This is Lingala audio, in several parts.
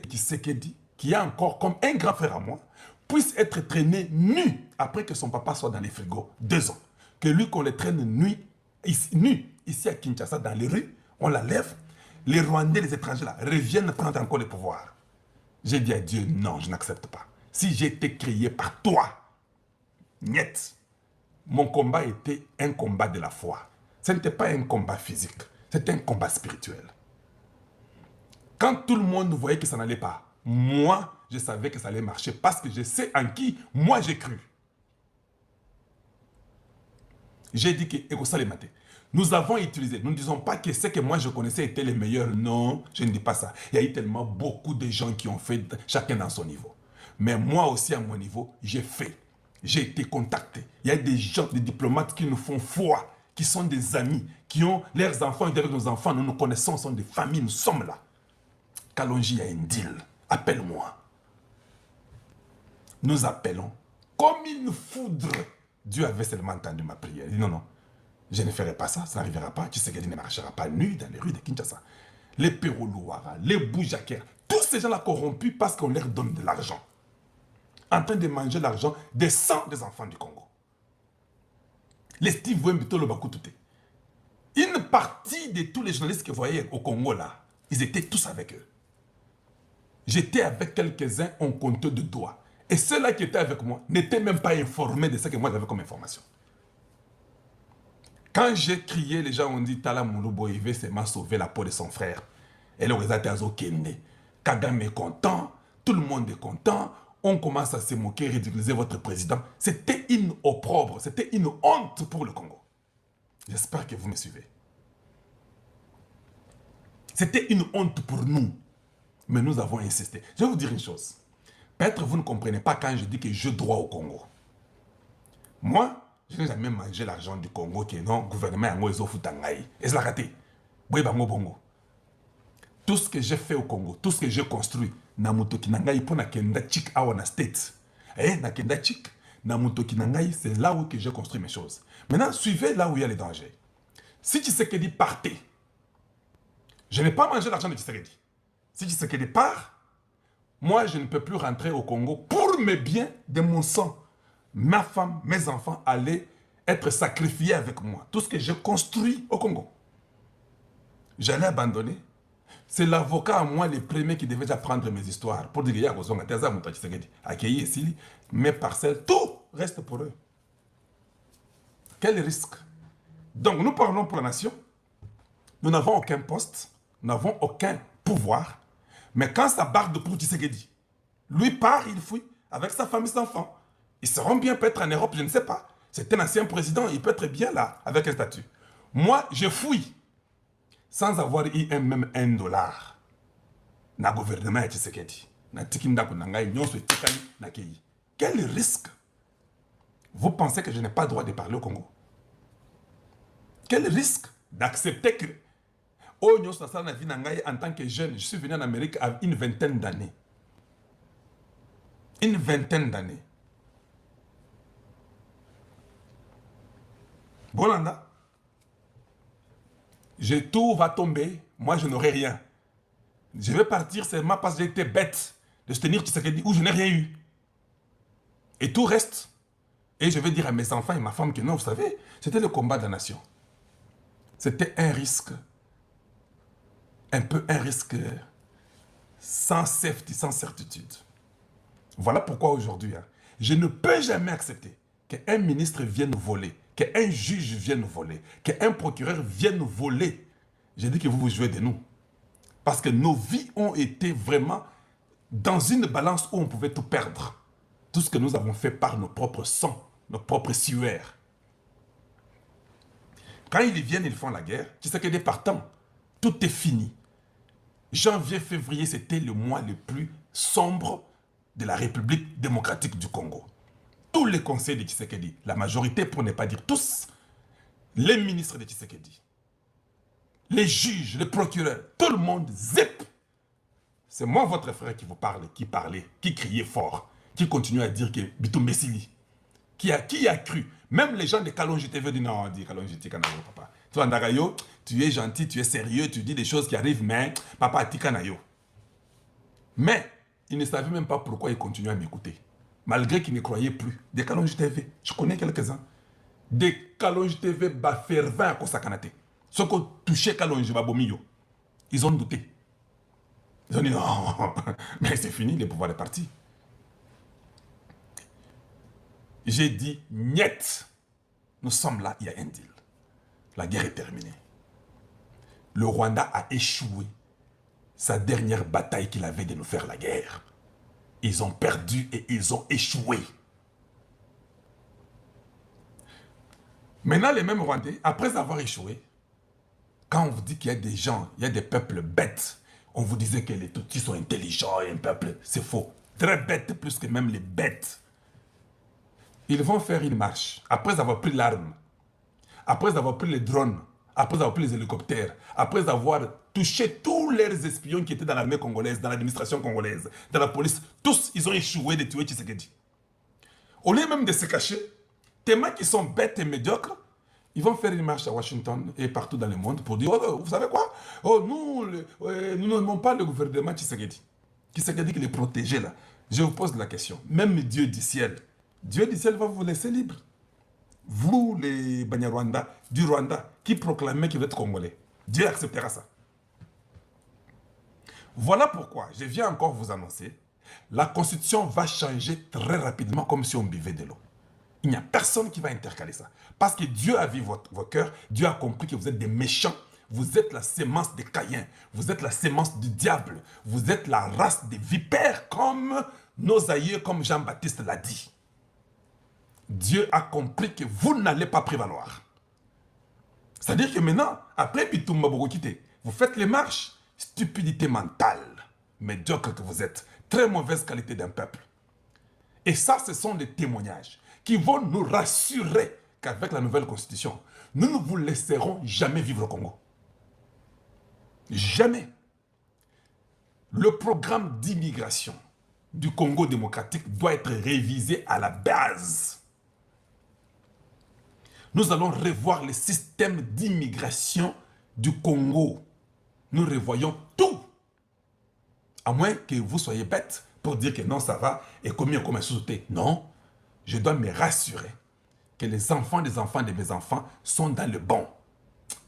Tshisekedi, qui est encore comme un grand frère à moi, puisse être traîné nu après que son papa soit dans les frigos, 2 ans. Que lui, qu'on le traîne nu ici à Kinshasa, dans les rues, on la lève, les Rwandais, les étrangers là, reviennent prendre encore le pouvoir. J'ai dit à Dieu, non, je n'accepte pas. Si j'ai été créé par toi, niet, mon combat était un combat de la foi. Ce n'était pas un combat physique, c'était un combat spirituel. Quand tout le monde voyait que ça n'allait pas, moi, je savais que ça allait marcher parce que je sais en qui moi j'ai cru. J'ai dit que nous avons utilisé, nous ne disons pas que ce que moi je connaissais était le meilleur. Non, je ne dis pas ça. Il y a eu tellement beaucoup de gens qui ont fait, chacun dans son niveau. Mais moi aussi à mon niveau, j'ai fait. J'ai été contacté. Il y a des gens, des diplomates qui nous font foi, qui sont des amis, qui ont leurs enfants, et avec nos enfants, nous nous connaissons, nous sommes des familles, nous sommes là. Kalonji, il y a un deal. Appelle-moi. Nous appelons. Comme une foudre. Dieu avait seulement entendu ma prière. Il dit non, non, je ne ferai pas ça, ça n'arrivera pas. Tshisekedi ne marchera pas nu dans les rues de Kinshasa. Les Peroluara, les Boujakers, tous ces gens-là corrompus parce qu'on leur donne de l'argent. En train de manger l'argent des sangs des enfants du Congo. Les Steve Wembito Lobakutute. Une partie de tous les journalistes que vous voyez au Congo là, ils étaient tous avec eux. J'étais avec quelques-uns, on comptait de doigts. Et ceux-là qui étaient avec moi n'étaient même pas informés de ce que moi j'avais comme information. Quand j'ai crié, les gens ont dit Tala Mouloubo, il veut seulement sauver la peau de son frère. Et le résultat est Kende. Kagame est content, tout le monde est content. On commence à se moquer, ridiculiser votre président. C'était une opprobre, c'était une honte pour le Congo. J'espère que vous me suivez. C'était une honte pour nous. Mais nous avons insisté. Je vais vous dire une chose. Peut-être vous ne comprenez pas quand je dis que je dois au Congo. Moi, je n'ai jamais mangé l'argent du Congo qui est non, gouvernement yango ezofutangai. Et c'est la raté. Bongo. Tout ce que j'ai fait au Congo, tout ce que j'ai construit, namutoki nangai pour na kenda chik awana state. Na kenda chik, namutoki nangai, c'est là où j'ai construit mes choses. Maintenant, suivez là où il y a les dangers. Si Tshisekedi partait, je n'ai pas mangé l'argent de Tshisekedi. Si Tshisekedi part, moi, je ne peux plus rentrer au Congo pour mes biens de mon sang. Ma femme, mes enfants allaient être sacrifiés avec moi. Tout ce que j'ai construit au Congo. J'allais abandonner. C'est l'avocat à moi, le premier, qui devait déjà prendre mes histoires pour dire que mes parcelles, tout reste pour eux. Quel risque? Donc, nous parlons pour la nation. Nous n'avons aucun poste. Nous n'avons aucun pouvoir. Mais quand ça barde pour Tshisekedi, lui part, il fuit avec sa femme et ses enfants. Ils seront bien peut-être en Europe, je ne sais pas. C'est un ancien président, il peut être bien là, avec un statut. Moi, je fuis sans avoir eu même $1 na gouvernement de Tshisekedi. Quel risque? Vous pensez que je n'ai pas le droit de parler au Congo? Quel risque d'accepter que en tant que jeune, je suis venu en Amérique à une vingtaine d'années. Une vingtaine d'années. Bolanda, tout va tomber, moi je n'aurai rien. Je vais partir seulement parce que j'ai été bête de se tenir Tshisekedi où je n'ai rien eu. Et tout reste. Et je vais dire à mes enfants et ma femme que non, vous savez, c'était le combat de la nation. C'était un risque. Un peu un risque sans safety, sans certitude. Voilà pourquoi aujourd'hui, je ne peux jamais accepter qu'un ministre vienne voler, qu'un juge vienne voler, qu'un procureur vienne voler. J'ai dit que vous jouez de nous. Parce que nos vies ont été vraiment dans une balance où on pouvait tout perdre. Tout ce que nous avons fait par nos propres sangs, nos propres sueurs. Quand ils viennent, ils font la guerre. Tu sais que des partants, tout est fini. Janvier, février, c'était le mois le plus sombre de la République démocratique du Congo. Tous les conseils de Tshisekedi, la majorité, pour ne pas dire tous, les ministres de Tshisekedi, les juges, les procureurs, tout le monde, zip. C'est moi, votre frère, qui vous parle, qui parlait, qui criait fort, qui continue à dire que Bitum Bessili, qui a cru. Même les gens de Kalonji TV disent non, dit Kalonji, papa. Toi, Ndagayo, tu es gentil, tu es sérieux, tu dis des choses qui arrivent, mais papa, Tikanayo. Mais ils ne savaient même pas pourquoi ils continuaient à m'écouter. Malgré qu'ils ne croyaient plus. Des Kalonji TV, je connais quelques-uns. Des Kalonji TV, bah, fervent à Kosakanate. Ceux qui ont touché Kalonji, bah, Bomiyo. Ils ont douté. Ils ont dit non, mais c'est fini, le pouvoir est parti. J'ai dit, niet. Nous sommes là, il y a un deal. La guerre est terminée. Le Rwanda a échoué sa dernière bataille qu'il avait de nous faire la guerre. Ils ont perdu et ils ont échoué. Maintenant, les mêmes Rwandais, après avoir échoué, quand on vous dit qu'il y a des gens, il y a des peuples bêtes, on vous disait que les Tutsis sont intelligents et un peuple, c'est faux. Très bêtes, plus que même les bêtes. Ils vont faire une marche, après avoir pris l'arme, après avoir pris les drones, après avoir pris les hélicoptères, après avoir touché tous les espions qui étaient dans l'armée congolaise, dans l'administration congolaise, dans la police, tous, ils ont échoué de tuer Tshisekedi. Au lieu même de se cacher, tellement qu'ils sont bêtes et médiocres, ils vont faire une marche à Washington et partout dans le monde pour dire, oh, vous savez quoi? Oh, nous n'aimons pas le gouvernement Tshisekedi. Tshisekedi qui les protégeait là. Je vous pose la question. Même Dieu du ciel va vous laisser libre. Vous, les Banyarwanda, du Rwanda, qui proclamez que vous êtes Congolais. Dieu acceptera ça. Voilà pourquoi je viens encore vous annoncer, la Constitution va changer très rapidement comme si on buvait de l'eau. Il n'y a personne qui va intercaler ça. Parce que Dieu a vu vos cœurs, Dieu a compris que vous êtes des méchants, vous êtes la sémence de Caïn, vous êtes la sémence du diable, vous êtes la race des vipères comme nos aïeux, comme Jean-Baptiste l'a dit. Dieu a compris que vous n'allez pas prévaloir. C'est-à-dire que maintenant, après Bitumba Borokite, vous faites les marches, stupidité mentale, médiocre que vous êtes, très mauvaise qualité d'un peuple. Et ça, ce sont des témoignages qui vont nous rassurer qu'avec la nouvelle constitution, nous ne vous laisserons jamais vivre au Congo. Jamais. Le programme d'immigration du Congo démocratique doit être révisé à la base. Nous allons revoir le système d'immigration du Congo. Nous revoyons tout. À moins que vous soyez bête pour dire que non, ça va, et combien sous-sauté. Non, je dois me rassurer que les enfants des enfants de mes enfants sont dans le bon.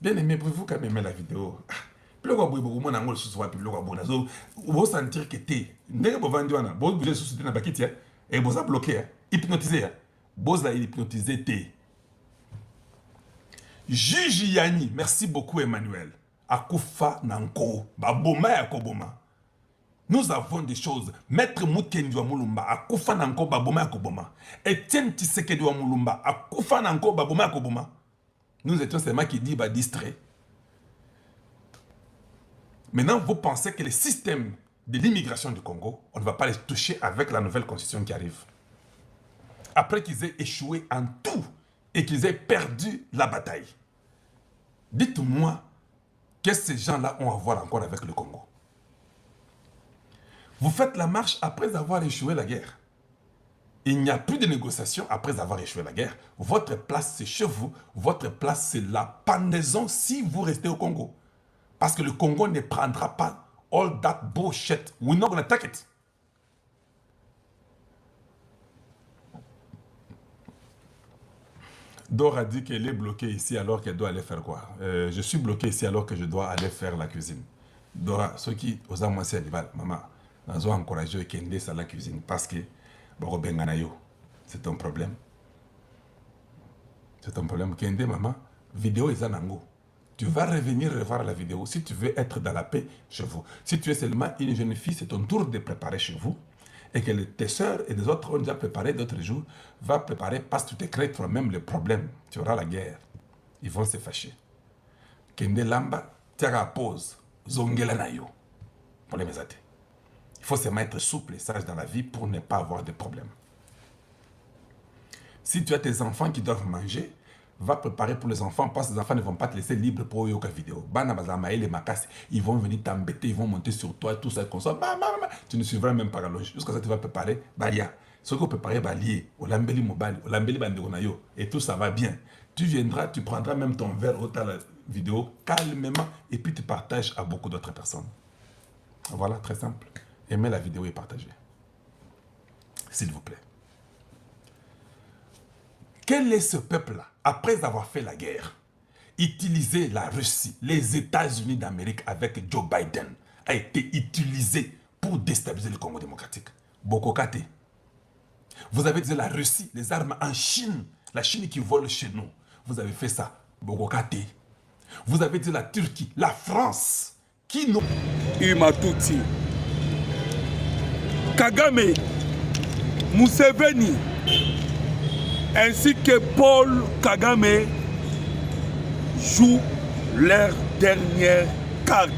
Bien aimé, pouvez-vous quand même aimer la vidéo? Vous sentir que t'es, vous et vous avez bloqué, hypnotisé, vous avez hypnotisé t'es. Juge Yani, merci beaucoup Emmanuel. Akufa Nanko, Baboma Yakoboma. Nous avons des choses. Maître Mukendi wa Mulumba, Akufa Nanko, Baboma Yakoboma. Etienne Tshisekedi wa Mulumba, Akufa Nanko, Baboma Yakoboma. Nous étions seulement qui dit distrait. Maintenant, vous pensez que le système de l'immigration du Congo, on ne va pas les toucher avec la nouvelle constitution qui arrive. Après qu'ils aient échoué en tout et qu'ils aient perdu la bataille. Dites-moi, qu'est-ce que ces gens-là ont à voir encore avec le Congo? Vous faites la marche après avoir échoué la guerre. Il n'y a plus de négociation après avoir échoué la guerre. Votre place, c'est chez vous. Votre place, c'est la pendaison si vous restez au Congo. Parce que le Congo ne prendra pas all that bullshit. We're not going to take it. Dora dit qu'elle est bloquée ici alors qu'elle doit aller faire quoi? Je suis bloqué ici alors que je dois aller faire la cuisine. Dora, ceux qui osent moi c'est maman, nous avons encouragé Kende à la cuisine parce que c'est un problème. C'est un problème. Kende, maman, vidéo est en tu vas revenir revoir la vidéo si tu veux être dans la paix chez vous. Si tu es seulement une jeune fille, c'est ton tour de préparer chez vous. Et que tes soeurs et les autres ont déjà préparé d'autres jours, va préparer parce que tu te crées toi-même le problème. Tu auras la guerre. Ils vont se fâcher. Kende Lamba, tiara pause. Zongela nayo. Pour les mesate. Il faut se mettre souple et sage dans la vie pour ne pas avoir de problèmes. Si tu as tes enfants qui doivent manger, va préparer pour les enfants parce que les enfants ne vont pas te laisser libre pour yoka vidéo. Ils vont venir t'embêter, ils vont monter sur toi, tout ça comme ça. Tu ne suivras même pas la logique. Jusqu'à ça, tu vas préparer. Ce que vous préparez va lier au lambeli mobile, au lambeli bandegonayo, et tout ça va bien. Tu viendras, tu prendras même ton verre au la vidéo calmement et puis tu partages à beaucoup d'autres personnes. Voilà, très simple. aimez la vidéo et partagez. S'il vous plaît. Quel est ce peuple-là, après avoir fait la guerre, utiliser la Russie, les États-Unis d'Amérique avec Joe Biden, a été utilisé pour déstabiliser le Congo démocratique? Bokokate. Vous avez dit la Russie, les armes en Chine, la Chine qui vole chez nous. Vous avez fait ça. Bokokate. Vous avez dit la Turquie, la France, qui nous... Imatuti. Kagame, Museveni, ainsi que Paul Kagame jouent leur dernière carte.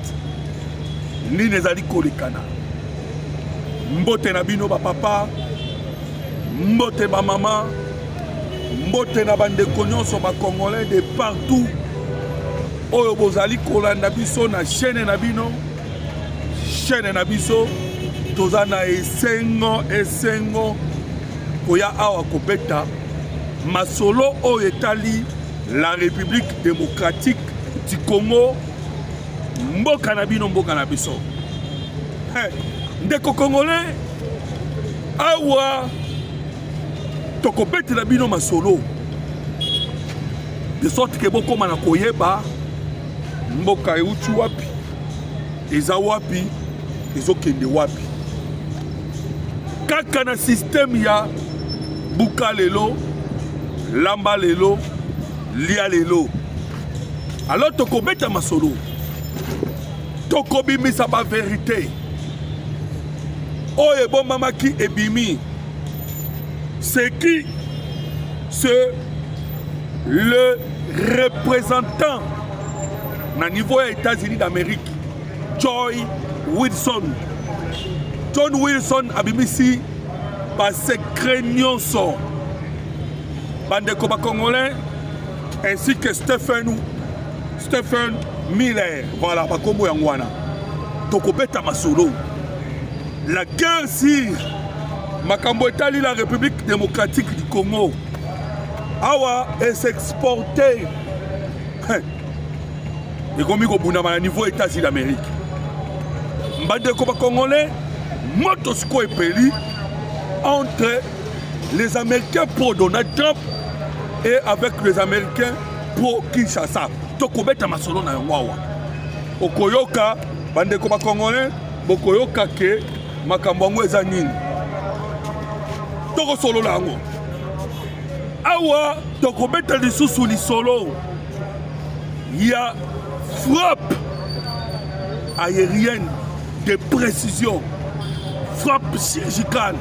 Ni nezali kolekana. Mbote na bino ba papa, mbote ba mama, mbote na bandeko nyonso ba congolais de partout. Oyo bozali kolanda biso na chaîne na bino, chaîne na biso, tozana esengo koya awa kobeta masolo oyo etali la République démocratique du Congo, mboka na bino mboka na biso. Ndeko congolais awa tokobete na bino masolo de sorte que bokoma na koyeba mboka euti wapi, eza wapi, ezokende wapi. Kaka na système ya buka lelo, lamba lelo, lia lelo. Alors tokobeta masolo, tokobimisa ba vérité. Oye bon mama qui ebimi, c'est qui? C'est le représentant na niveau des États-Unis d'Amérique, John Wilson. John Wilson abimisi par secret nyonso. Bandeko ba congolais ainsi que Stephen Miller. Voilà, ba kombo yangwana. Tokobeta masolo. La guerre sur makambo etali la République démocratique du Congo. Awa est exporté. Et comme il y a un niveau États-Unis d'Amérique. Bandeko ba congolais, motosko et peli entre les Américains pro Donald Trump et avec les Américains pro Kinshasa. Tokobeta masolo na ngwawa. Okoyoka bandeko ba congolais, bokoyoka ke makambo ngo eza nini. Toko solo lango. Awa tokobeta lisusu lisolo. Il y a frappe aérienne de précision, frappe chirurgicale.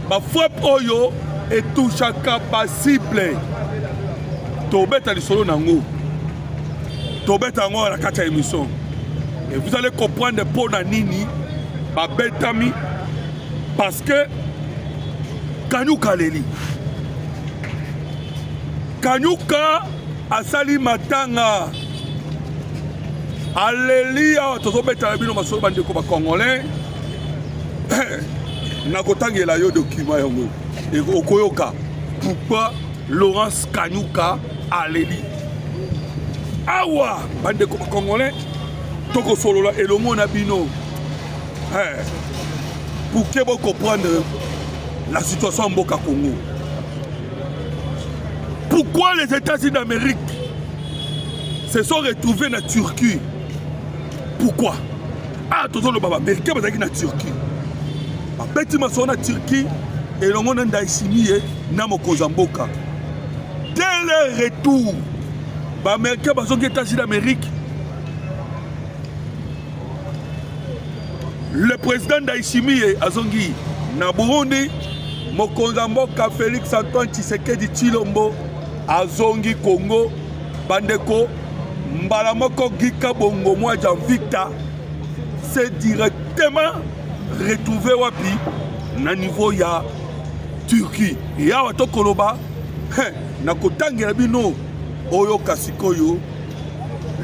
Ma frappe oyo et tout chacun cible. Tobeta lisolo nango. Tobeta ngo la kacha émission. Et vous allez comprendre pour Nanini, ba betami, parce que Kanyuka Leli. Kanyuka asali matanga. Alléluia, tozobeta la bino masolo bandeko ba congolais. Nakotangela yo document yango. Et okoyoka. Pourquoi Laurence Kanyuka Alléluia? Awa bandeko ba congolais. Toko solola et le monde a bino. Pour que vous comprendre la situation en Boka Congo. Pourquoi les États-Unis d'Amérique se sont retrouvés en Turquie? Pourquoi? Ah, tout le baba américain va aller en Turquie. Ma petit maçon en Turquie et le monde a signé Namokozamboka. Dès le retour, les Américains va aller aux États-Unis d'Amérique. Le président d'Aïchimi Azongi na Burundi, Mokonzamboka Félix Antoine Tshisekedi Tshilombo Azongi Congo, bandeko Mbalamoko Gika Bongo moi Janvita c'est directement retrouvé wapi na niveau ya Turquie. Ya wato koloba na kotangela bino oyo kasikoyo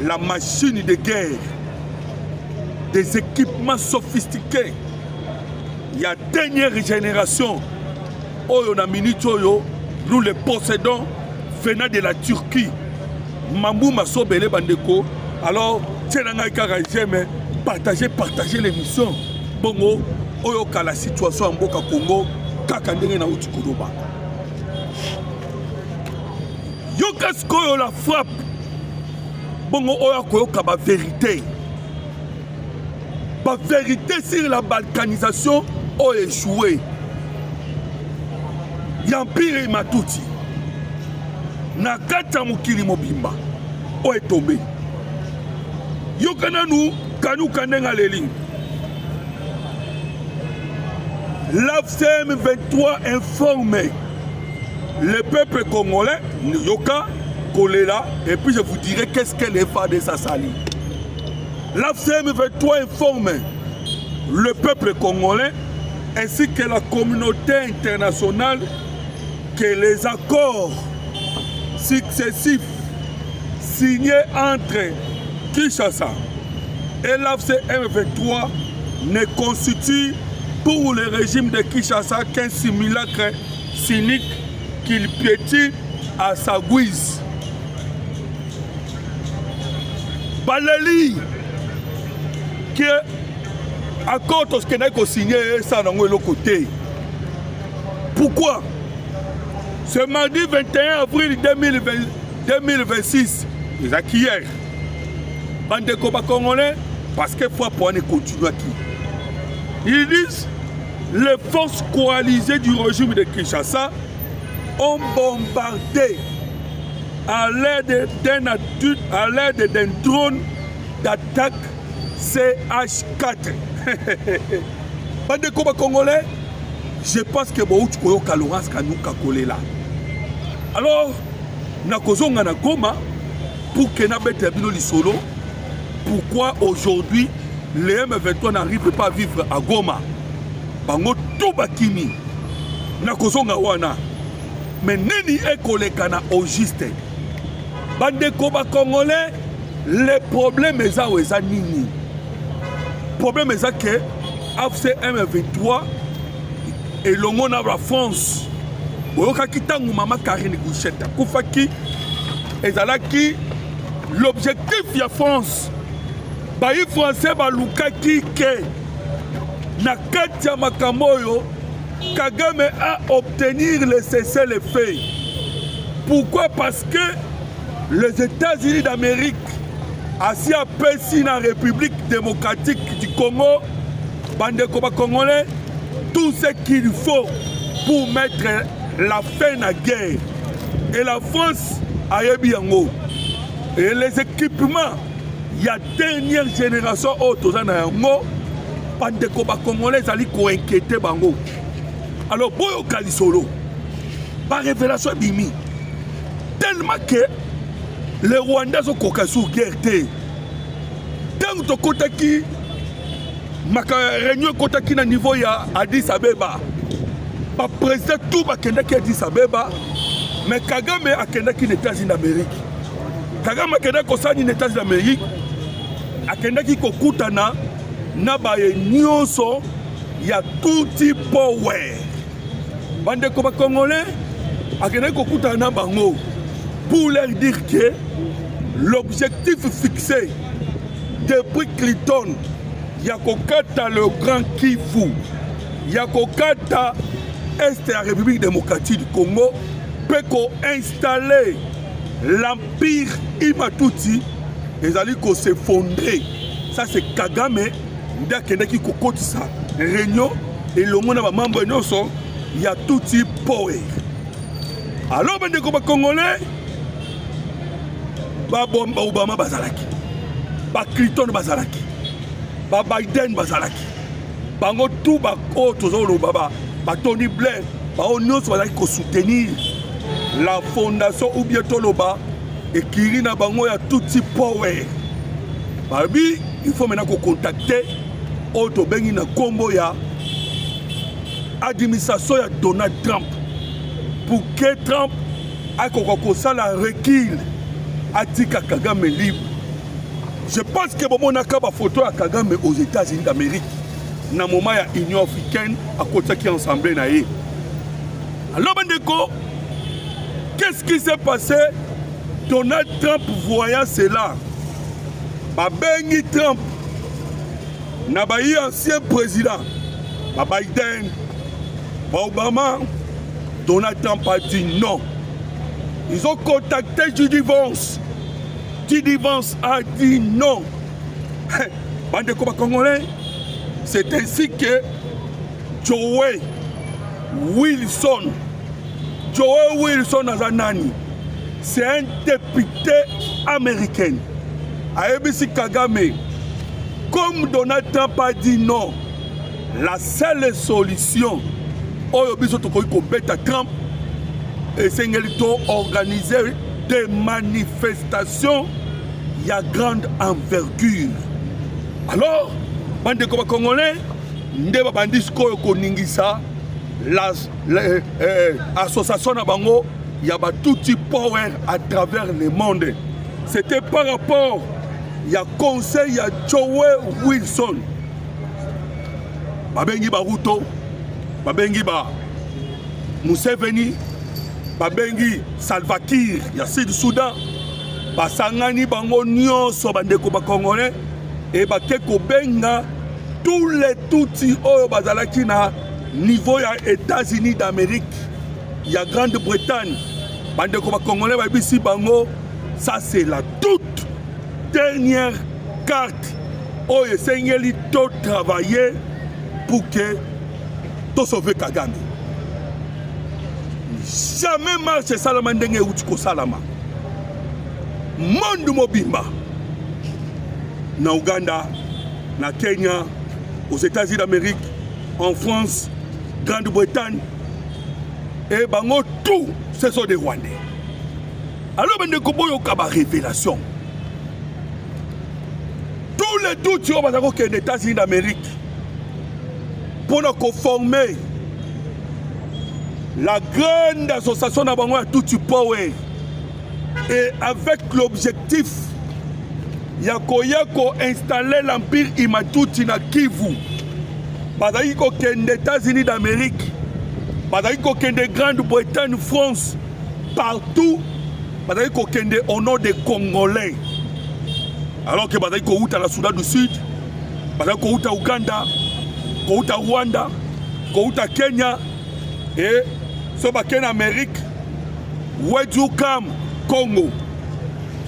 la machine de guerre, des équipements sophistiqués. Il y a dernière génération. Oyo na minute oyo, nous les possédons venant de la Turquie. Mamou Masobele Bandeko. Alors, j'aime partager l'émission. bongo oyoka la situation en mboka Congo kaka ndenge na uti koloba yoka sikoyo la frappe bongo oyo koyoka ba vérité sur la balkanisation a échoué. Yampire Matuti Nakata Mukili Mobimba est tombé. Yokana nous Kanu Kanenga Leling. L'AFCM 23 informe le peuple congolais, Yoka, Kolela, et puis je vous dirai qu'est-ce qu'elle est pas de sa salie. L'AFCM 23 informe le peuple congolais ainsi que la communauté internationale que les accords successifs signés entre Kinshasa et l'AFCM 23 ne constituent pour le régime de Kinshasa qu'un simulacre cynique qu'il piétine à sa guise. Balali qui accord tout ce qu'il a signé ça dans le côté. Pourquoi? Ce mardi 21 avril 2026, c'est hier, bande de combat congolais, parce que faut pour continuer qui. Ils disent les forces coalisées du régime de Kinshasa ont bombardé à l'aide d'un drone d'attaque CH4. Bande de combat congolais, je pense que Baouch Koyo Kaloras Kanouka Kolela. Alors, Nakozonga na Goma pour que Nabete Abino Lisolo. Pourquoi aujourd'hui les M23 n'arrivent pas à vivre à Goma? Bango tout bakimi. Nakozonga wana. Mais nini ekolekana au juste. Bande Koba Congolais, les problèmes eza weza nini. Problème eza que AFC M23 et longo na la France. Oyoka kitangu mama Karine Goucheta kufaki ezalaki l'objectif ya France. Bayi français balukaki ke na kati ya makambo oyo Kagame a obtenir le cessez-le-feu. Pourquoi? Parce que les États-Unis d'Amérique, assis à Pessi dans la République démocratique du Congo, bande Koba Congolais, tout ce qu'il faut pour mettre la fin à la guerre. Et la France a Yebiango. Et les équipements, il y a dernière génération autres dans Yango, bande Koba Congolais, allient inquiéter Bango. Alors, Boyo Kalisolo, par révélation Bimi, tellement que les Rwandais sont sous guerre. Tant que Kotaki, ma réunion Kotaki na niveau ya Addis Abeba, le président tout va Kendaki Addis Abeba, mais Kagame a Kendaki les États-Unis d'Amérique. Kagame a Kendaki les États-Unis d'Amérique, a Kendaki Kokutana, Nabaye Nyonso, il y a tout type power. Bande Koba Congolais, a Kendaki Kokutana Bango, pour leur dire que l'objectif fixé depuis Clinton, Yakokata le Grand Kivu, Yakokata Est de la République démocratique du Congo, peut installer l'empire Imatuti, et allez s'effondrer. Ça c'est Kagame, qui cocote ça. Réunion et le monde a membre de il y a tout type power. Alors, ben de Congolais, Obama Bazalaki, Clinton Bazalaki, Biden Bazalaki, Bango tout Tony Blair, nous allons soutenir la fondation ou bien Toloba et Kirina Bango a tout type power. Babi, il faut maintenant contacter Otto Benina Combo ya administration ya Donald Trump pour que Trump a la recul à Kagame libre. Je pense que bon a une photo à Kagame aux États-Unis d'Amérique. Dans le moment il y a l'Union africaine à côté qui est ensemble. Alors Bandeko, qu'est-ce qui s'est passé? Donald Trump voyant cela. Babengi Trump na bayi ancien président Biden, Obama, Donald Trump a dit non. Ils ont contacté J.D. Vance. J.D. Vance a dit non. Bande de Congolais, c'est ainsi que Joe Wilson Azanani, c'est un député américain. A ABC Kagame, comme Donald Trump a dit non, la seule solution, Trump, c'est organiser des manifestations à grande envergure. Alors, bande de Congolais, ndeba bandisco koningisa l'association na bango ya batuti power à travers le monde. C'était par rapport ya conseil ya Joe Wilson. Babengi Baruto, babengi ba Museveni, babengi Salva Kiir ya Sud-Soudan, basangani bango nyonso bandeko ba Congolais et bakeko benga tous les tutsi oyo bazalaki na niveau ya États-Unis d'Amérique, ya Grande-Bretagne, bandeko ba Congolais ba bisi bango, ça c'est la toute dernière carte oyo esengeli to travailler pour que to sauver Kagame. Jamais marche salama ndenge uti ko salama. Monde mobimba na Uganda, na Kenya, aux États-Unis d'Amérique, en France, Grande-Bretagne, et bango tout, ce sont des Rwandais. Alors, ben de Koboyo Kaba révélation. Tous les doutes sur les États-Unis d'Amérique, pour nous conformer la grande association d'Abango à tout power, et avec l'objectif Yakoyako installer l'empire Imatuti na Kivu. Badaïko ken des États-Unis d'Amérique, Badaïko ken de Grande-Bretagne, France, partout, Badaïko ken au nom des Congolais. Alors que Badaïko outa la Soudan du Sud, Badaïko outa Ouganda, outa Rwanda, outa Kenya, et ce baken Amérique, Wedjukam, Congo.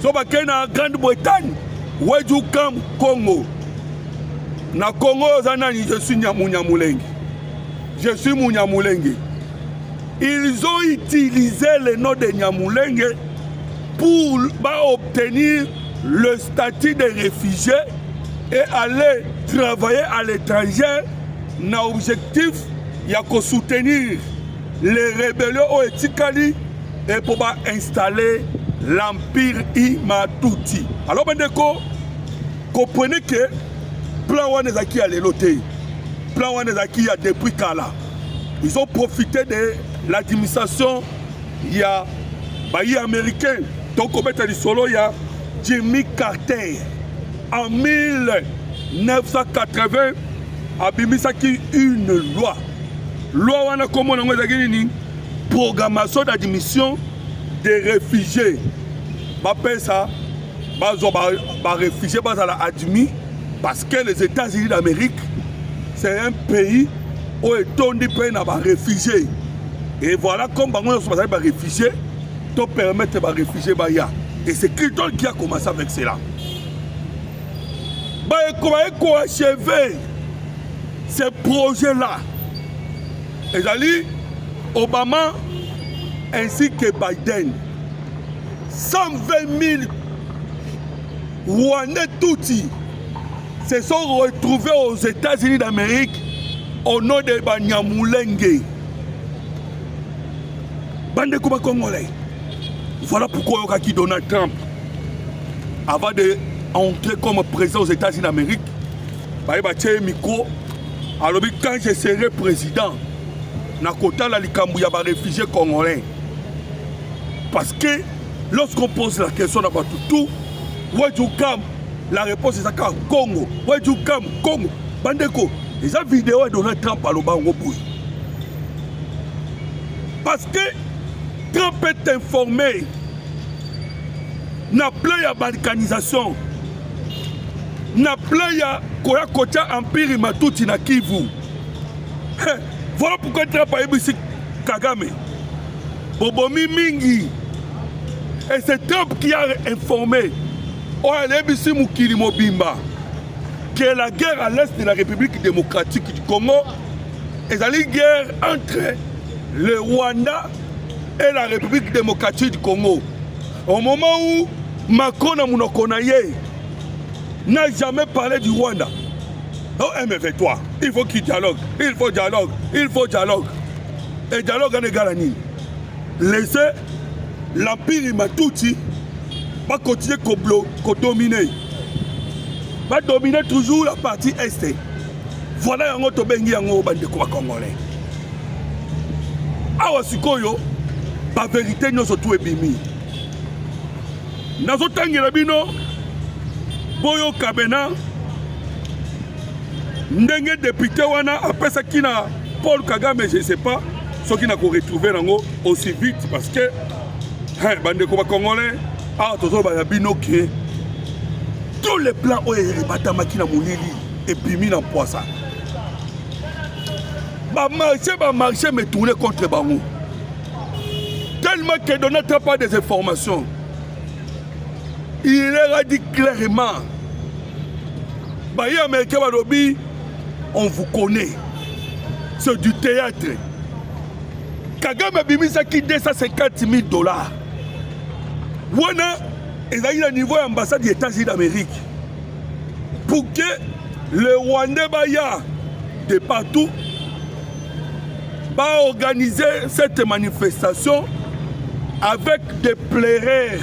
Ce baken Grande-Bretagne, Wedjukam Congo. Na Congo, je suis Nyamulenge. Je suis Nyamulenge. Ils ont utilisé le nom de Nyamulenge pour obtenir le statut de réfugié et aller travailler à l'étranger. Na objectif, il y a qu'à soutenir les rébellions au Etikali et pour installer l'empire Imatuti. Alors, Bendeko, comprenez que plan Wanezaki a l'éloté, plan Wanezaki a depuis Kala. Ils ont profité de l'administration, il y a Bayi américain, donc on met solo, il y a Jimmy Carter. En 1980, Abimisaki une loi. Loi wana comme on a dit, programmation d'admission des réfugiés. Bappelle ça, réfugiés admis parce que les États-Unis d'Amérique, c'est un pays où on dit peine à réfugiés. Et voilà comme on sont réfugiés, pour permettre aux réfugiés. Et c'est Clinton qui a commencé avec cela. Comment achever ces projets-là? Et j'allais Obama ainsi que Biden. 120 000 Rwandais Tutsis se sont retrouvés aux États-Unis d'Amérique au nom de Nyamulenge. Bande Kuba Congolais. Voilà pourquoi Donald Trump, avant d'entrer comme président aux États-Unis d'Amérique, micro, alors quand je serai président, Nakota la likambu ya ba réfugiés congolais. Parce que lorsqu'on pose la question à Batutu, Wedjukam, la réponse est ça Congo. Wedjukam, Congo. Bandeko, les vidéos de Donald Trump à l'Obango Bouy. Parce que Trump est informé, n'a plus de balkanisation, n'a plus de koya kotia empire matuti na Kivu. Voilà pourquoi Trump a émis Kagame. Bobomi Mingi. Et c'est Trump qui a informé Oalebisi Mukili Mobimba que la guerre à l'est de la République démocratique du Congo est une guerre entre le Rwanda et la République démocratique du Congo. Au moment où Macron n'a jamais parlé du Rwanda. Oh, MF3, il faut qu'il dialogue, il faut dialogue, il faut dialogue. Et dialogue en égalani. Laissez l'Empire Matuti va continuer à dominer. Va dominer toujours la partie Est. Voilà un autre bengi yango bande ko congolais. Awa sikoyo ba vérité nous surtout ebimi. Nazo tangela bino boyo kabena ndenge député wana apesa kina Paul Kagame, je ne sais pas ce qui n'a pas retrouvé aussi vite parce que bande ko congolais a toujours ba bino ke tous les plans ont été batamaki na molili et bimi na poisa. Ba marché me tourner contre bango. Tellement que Donald Trump pas des informations. Il leur a dit clairement bah les Américains on vous connaît. C'est du théâtre. Kagame bimisa qui $250 000. Wana ils ont eu le niveau d'ambassade des États-Unis d'Amérique. Pour que le Rwandais baya de partout va organiser cette manifestation avec des plaireurs.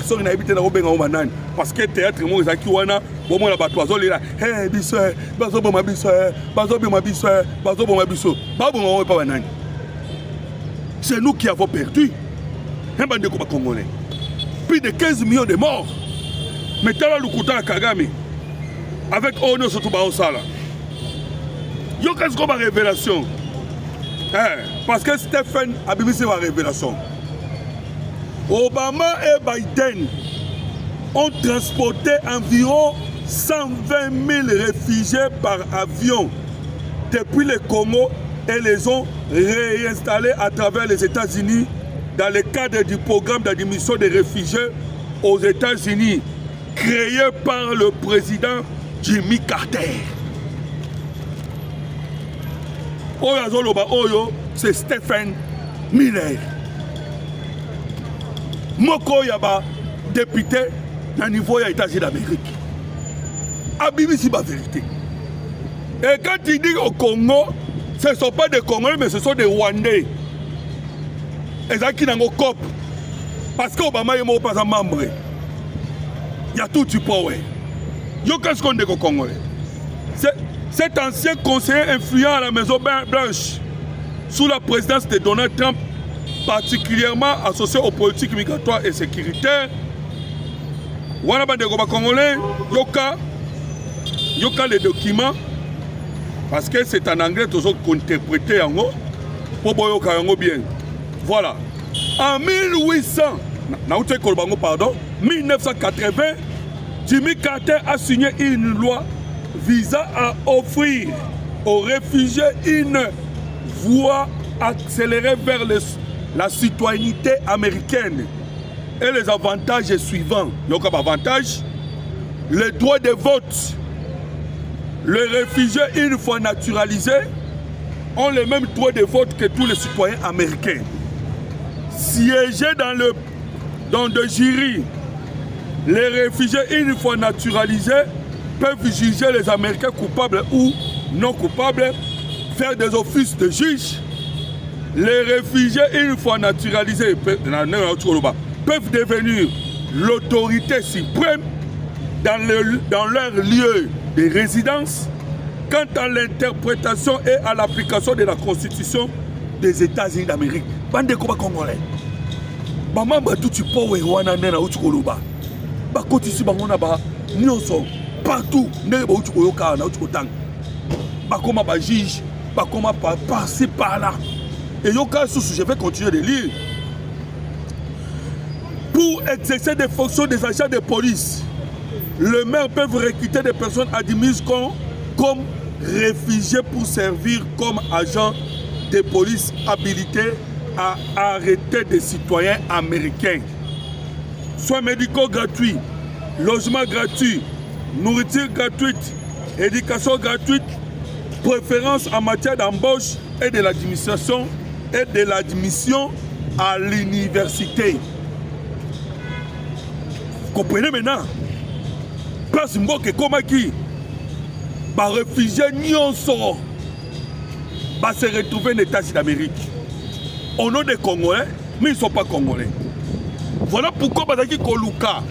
Parce que le théâtre, c'est nous qui avons perdu. Plus de 15 millions de morts. Mais t'as le coup à Kagame avec Ono Sotuba Osala. Yo qu'est-ce qu'on a révélation? Parce que Stephen a bimé ma révélation. Obama et Biden ont transporté environ 120 000 réfugiés par avion depuis le Congo et les ont réinstallés à travers les États-Unis dans le cadre du programme d'admission des réfugiés aux États-Unis créé par le président Jimmy Carter. Oyo, c'est Stephen Miller. Moko Yaba, député au niveau des États-Unis d'Amérique. Abimi, c'est la vérité. Et quand il dit au Congo, ce ne sont pas des Congolais, mais ce sont des Rwandais. Et ça qui n'ont pas COP. Parce qu'Obama n'est pas un membre. Il y a tout du power. Yo qu'est-ce qu'on dit au Congolais? Cet ancien conseiller influent à la Maison Blanche, sous la présidence de Donald Trump, particulièrement associé aux politiques migratoires et sécuritaires, Wanaba de Goba Congolais, Yoka les documents, parce que c'est en anglais toujours interprété en haut, pour Boyoka bien. Voilà. En 1980, Jimmy Carter a signé une loi visant à offrir aux réfugiés une voie accélérée vers la citoyenneté américaine. Et les avantages suivants. Donc, avantage, le droit de vote. Les réfugiés, une fois naturalisés, ont le même droit de vote que tous les citoyens américains. Siéger dans des jurys, les réfugiés, une fois naturalisés, peuvent juger les Américains coupables ou non coupables, faire des offices de juge. Les réfugiés, une fois naturalisés, peuvent devenir l'autorité suprême dans leur lieu de résidence quant à l'interprétation et à l'application de la Constitution des États-Unis d'Amérique. Bande Koba Congolais. Maman Batouti Powe Wana Nena Uchikoloba. Bakotisi Bangona Ba Nyonso. Partout, Bakoma ba juge, Bakoma passer par là. Et Yoka Soussou, je vais continuer de lire. Pour exercer des fonctions des agents de police, les maires peuvent recruter des personnes admises comme comme réfugiés pour servir comme agents de police habilités à arrêter des citoyens américains. Soins médicaux gratuits, logement gratuit, nourriture gratuite, éducation gratuite, préférence en matière d'embauche et de l'administration et de l'admission à l'université. Vous comprenez maintenant? Place Mboke Komaki, les réfugiés nyonso va se retrouver en États-Unis d'Amérique. Au nom des Congolais, mais ils ne sont pas Congolais. Voilà pourquoi Badaki Koluka,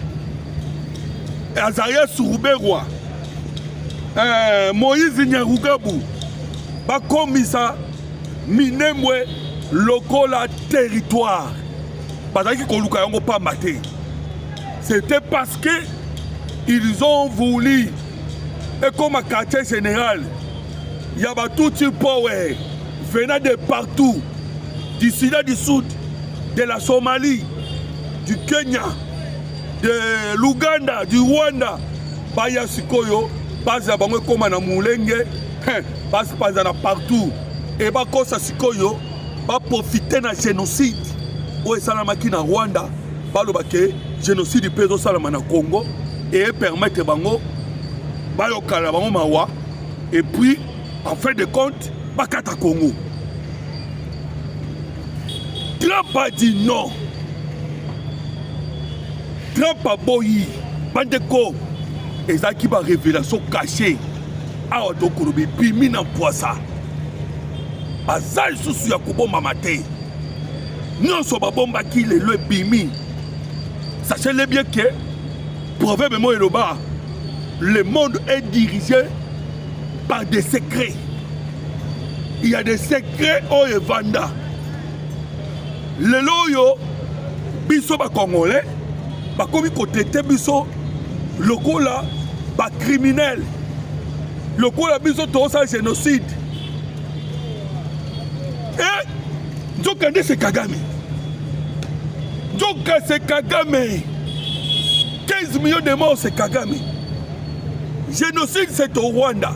Azaria Sourouberwa, Moïse Nyarugabu, Bakomisa, Minemwe, Lokola territoire. Badaki Koluka n'ont pas maté. C'était parce que ils ont voulu, et comme un quartier général, il y a tout type power venant de partout, du Soudan du Sud, de la Somalie, du Kenya, de l'Ouganda, du Rwanda, Baya Sikoyo, Baza Bango comme na Moulenge, Baza partout, et Bakosa Sikoyo, va profiter d'un génocide, où est Salamaki na Rwanda, Balobake, génocide du Pézo Salama na Congo, et permettre Bango, Bayokala Bango Mawa, et puis, en fin de compte, Bakata Congo. Trump a dit non. Trump a boyi. Bandeko. Et ça qui va révélation cachée. Ah, donc, on a pimi dans poissa. Bazal sous Yakubo Mamate. Non, so babomba qui le bimi. Sachez-le bien que, proverbe moi et le monde est dirigé par des secrets. Il y a des secrets au Evanda. Le loyo, biso ba Congolais, ba komi côté biso, lokola ba criminel. Lokola biso to sa génocide. Et Nzokande c'est Kagame. Nzoka c'est Kagame. 15 millions de morts c'est Kagame. Génocide c'est au Rwanda.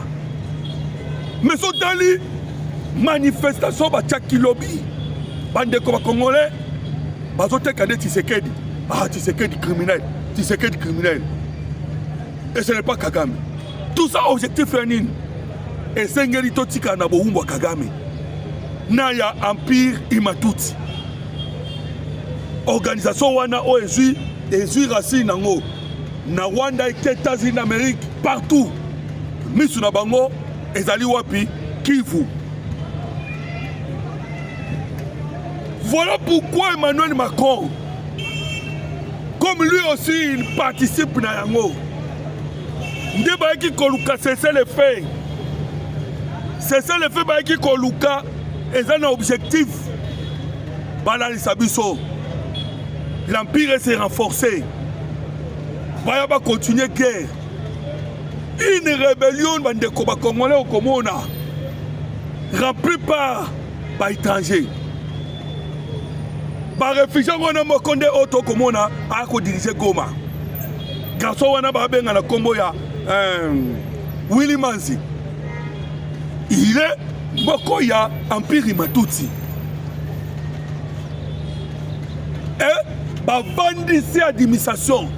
Mais sont dans les manifestations de Tchakilobi. Bande comme Congolais, bazote kade Tshisekedi. Ah, Tshisekedi criminel. Tshisekedi criminel. Et ce n'est pas Kagame. Tout ça, objectif féminin. Et Sengeli Totika na boumbo Kagame. Naya Empire Imatuti. Organisation wana OESU, ESU Racine nango. Na Rwanda et États-Unis d'Amérique, partout. Misu na bango, ezali wapi, Kivu. Voilà pourquoi Emmanuel Macron, comme lui aussi, il participe à Yango. Ndeba qui Koluka, c'est le fait. C'est ça le fait qui Koluka, et ça un objectif. Balali Sabiso. L'empire s'est renforcé. Baya va continuer guerre. Une rébellion de Koba Congolais au Komona, remplie par étrangers. Par réfugiés, on a mokonde auto Komona à diriger Goma. Garçon, on a babenga na Kombo ya Willy Manzi. Il est Mokoya Empire Matuti. Et va vendre ici administration.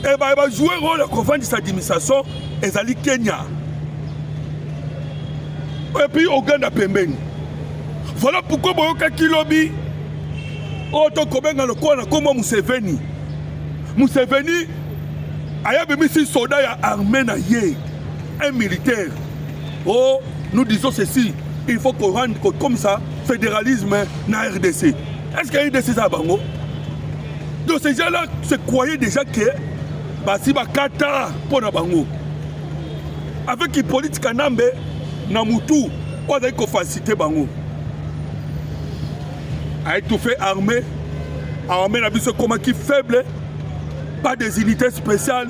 Et va jouer un rôle de vendre cette administration et ça Kenya. Et puis Ouganda Pembeni. Voilà pourquoi Boyoka Kilobi. Auto Kobenga le coin comme Museveni. Museveni a mis 6 soldats armés un militaire. Oh, nous disons ceci, il faut qu'on rende comme ça fédéralisme na RDC. Est-ce que RDC ça bango? Donc ces gens-là se croyaient déjà que basi bakata pour na bango. Avec une politique kanambe na mutu, on a qu'on faciliter bango. A étouffé armée na biso comme qui faible, pas des unités spéciales,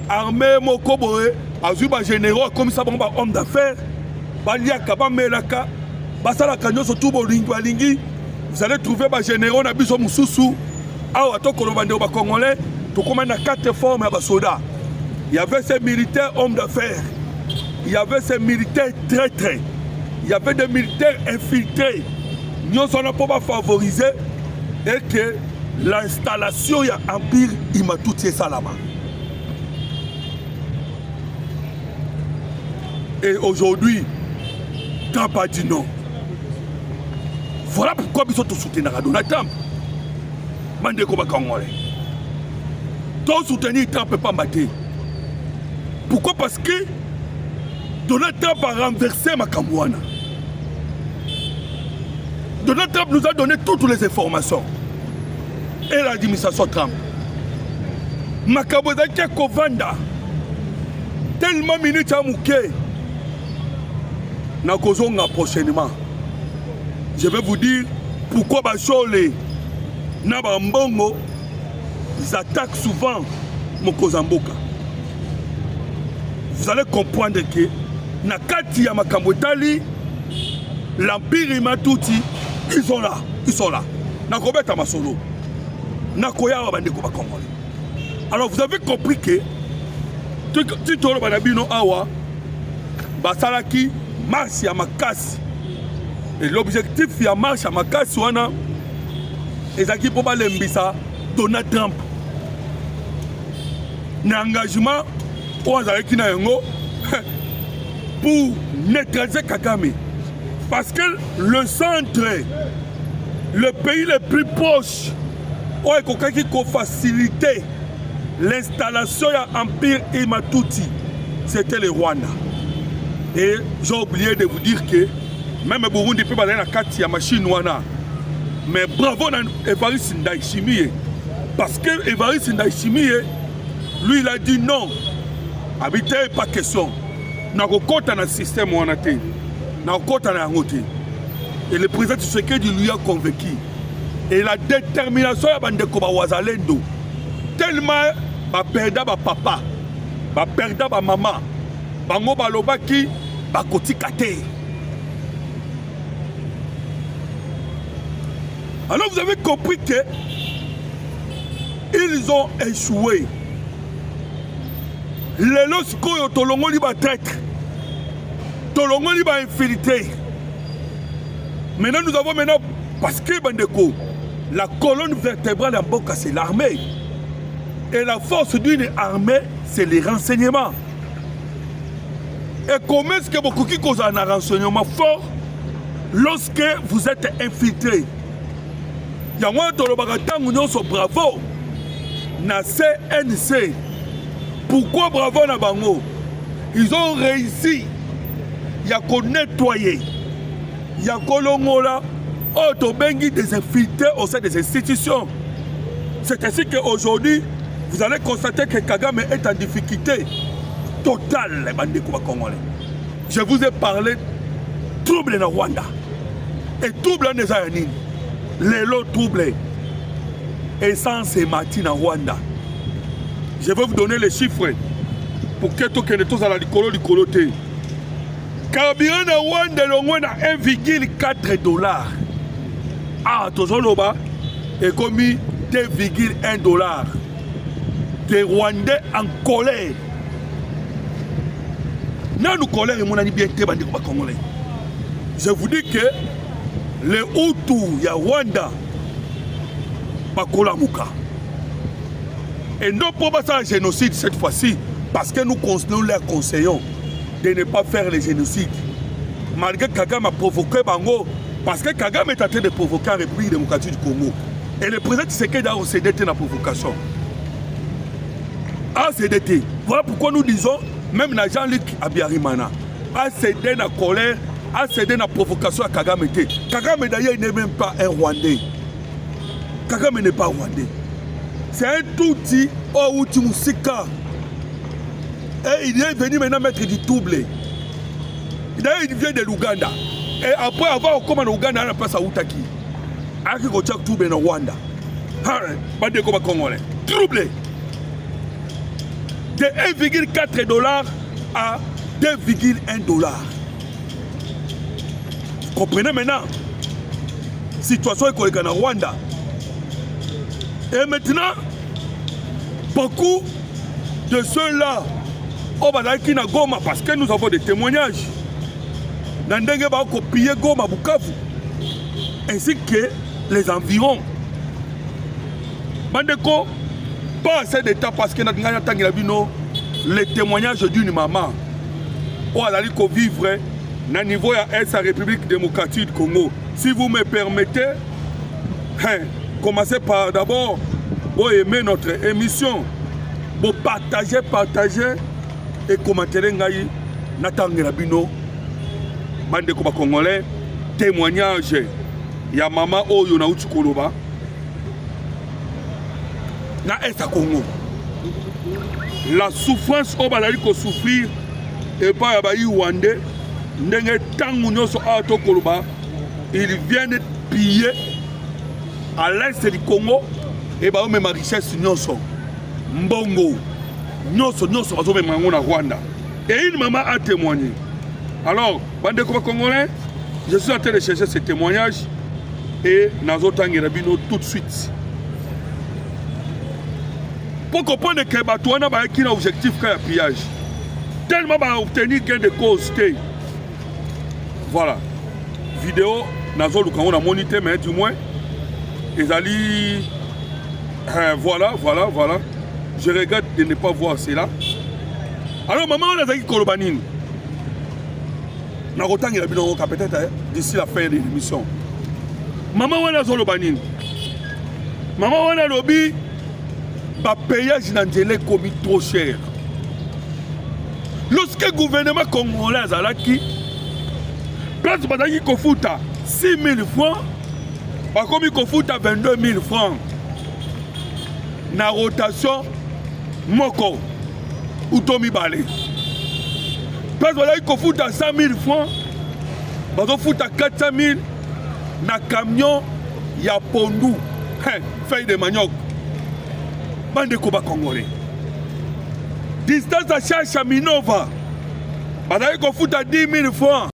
armée mokoboé, azuba généraux comme ça bon homme d'affaires, balia kaba melaka, basala kanyo surtout bolingi, vous allez trouver ba généraux na biso mususu, awa to kolobande ba congolais, to commande 4 formes à soldats. Il y avait ces militaires hommes d'affaires. il y avait ces militaires traîtres, il y avait des militaires infiltrés. Nous sommes pas favorisés et que l'installation de l'Empire, il m'a tout fait ça là-bas. Et aujourd'hui, Trump a dit non. Voilà pourquoi ils sont tous soutenus Donald Trump. Mande Koba Congolais. Tous soutenir Trump ne peut pas mater. Pourquoi? Parce que Donald Trump a renversé Makambouana. Donald Trump nous a donné toutes les informations. Et l'administration Trump. Makambouana qui est Kovanda. Tellement minutes à Mouké. Nakozonga prochainement. Je vais vous dire pourquoi Bachole Nabambongo ils attaquent souvent Mokozamboka. Vous allez comprendre que Nakati ya Makambotali, l'Empire Imatouti, ils sont là. Ils sont là. Nakobeta Masolo. Nakoya Wabandeko Bakongole. Alors vous avez compris que Titolo Banabino Awa Basalaki marche à Makasi. Et l'objectif de la marche à Makasi, c'est que Donald Trump. L'engagement pour neutraliser Kagame. Parce que le centre, le pays le plus proche, qui a facilité l'installation de l'Empire Imatouti, c'était le Rwanda. Et j'ai oublié de vous dire que même Burundi peut aller dans la carte de machine wana. Mais bravo à Évariste Ndayishimiye. Parce que Évariste Ndayishimiye, lui il a dit non. Habiter pas question. N'a pas dans le système wana te. N'a pas dans la route. Et le président Tshisekedi lui a convaincu. Et la détermination de Bandeko Wazalendo. Tellement ba perda ba papa, ba perda ba maman, bango balobaki ba kotikate. Alors vous avez compris que ils ont échoué. Les lorsqu'ils tolongo li ba traître, tolongo li ba infiltré. Maintenant nous avons parce que Bandeko, la colonne vertébrale en Boka c'est l'armée. Et la force d'une armée, c'est les renseignements. Et comment est-ce que beaucoup qui causent un renseignement fort lorsque vous êtes infiltré? Il y a moins de bravo. Na CNC. Pourquoi bravo na bango? Ils ont réussi. Il y a qu'on nettoyer. Il y a qu'on longola. Autobengi des infiltrés au sein des institutions. C'est ainsi qu'aujourd'hui, vous allez constater que Kagame est en difficulté totale, les bandits congolais. Je vous ai parlé trouble en Rwanda. Et trouble en Zayanine. Les lots troublés. Essence et matin en Rwanda. Je vais vous donner les chiffres pour que tout le monde soit du coloté. Carburant en Rwanda, est 1,4 $. Ah, Tozoloba est commis 2,1 $. Des Rwandais en colère. Nous colère et mon ami bien congolais. Je vous dis que les Hutus, il y a Rwanda, Bakolamuka. Et non pour pas ça un génocide cette fois-ci, parce que nous les conseillons de ne pas faire le génocide. Malgré que Kagame a provoqué Bango, parce que Kagame est en train de provoquer la République démocratique du Congo. Et le président Tshisekedi a cédé dans la provocation. A CDT. Voilà pourquoi nous disons, même Jean-Luc Abiyarimana a cédé dans la colère, a cédé dans la provocation à Kagame. Kagame d'ailleurs n'est même pas un Rwandais. Kagame n'est pas Rwandais. C'est un tout petit Outi Moussika. Et il est venu maintenant mettre du doublé. D'ailleurs il vient de l'Ouganda. Et après avoir comme en Ouganda, on a passé à Outaki. A qui contacte tout bien en Rwanda. Bande comme Congolais. Troublé. De 1,4 $ à 2,1 $. Vous comprenez maintenant? Situation économique en Rwanda. Et maintenant, beaucoup de ceux-là au bazalaki na Goma, parce que nous avons des témoignages. Nandenge ba copier Goma Bukavu, ainsi que les environs. Bandeko, pas assez d'état parce que nous avons les témoignages d'une maman. Où elle a vivre na niveau de la République démocratique du Congo. Si vous me permettez, commencez par d'abord pour aimer notre émission, pour partager et commenter ngai natangela bino bande ko ba congolais témoignage ya mama oyo na uti koloba na Est Congo. La souffrance au balali ko souffrir et pas ya ba Rwandais ndenge tangu nyoso ato koloba, ils viennent piller à l'est du Congo et ba même richesse nyoso mbongo nyoso bazo même na Rwanda. Et une maman a témoigné. Alors, bande ko congolais, je suis en train de chercher ces témoignages et nazo tangela bino tout de suite. Pour comprendre que Batouana a un objectif de pillage. Tellement va obtenir gain de cause. Voilà. Vidéo, Nazo Lukango a monité, mais du moins, ils allaient. Voilà. Je regrette de ne pas voir cela. Alors, maman, on a dit Kolobanine. Narotan, il a peut-être d'ici la fin de l'émission. Maman, on a Zolobanine. Maman, on a lobby. Le payage n'angélé commis trop cher. Lorsque le gouvernement congolais a qui place badaki kofuta 6 000 francs, bakomi kofuta 22 000 francs. Na rotation moko utomi balé. Place badaki kofuta 100 000 francs, bakofuta 400 000 na camion ya pondu, feuille de manioc. Bande koba congolais. Distance à Chacha Minova. Badaye ko futa 10 000 francs.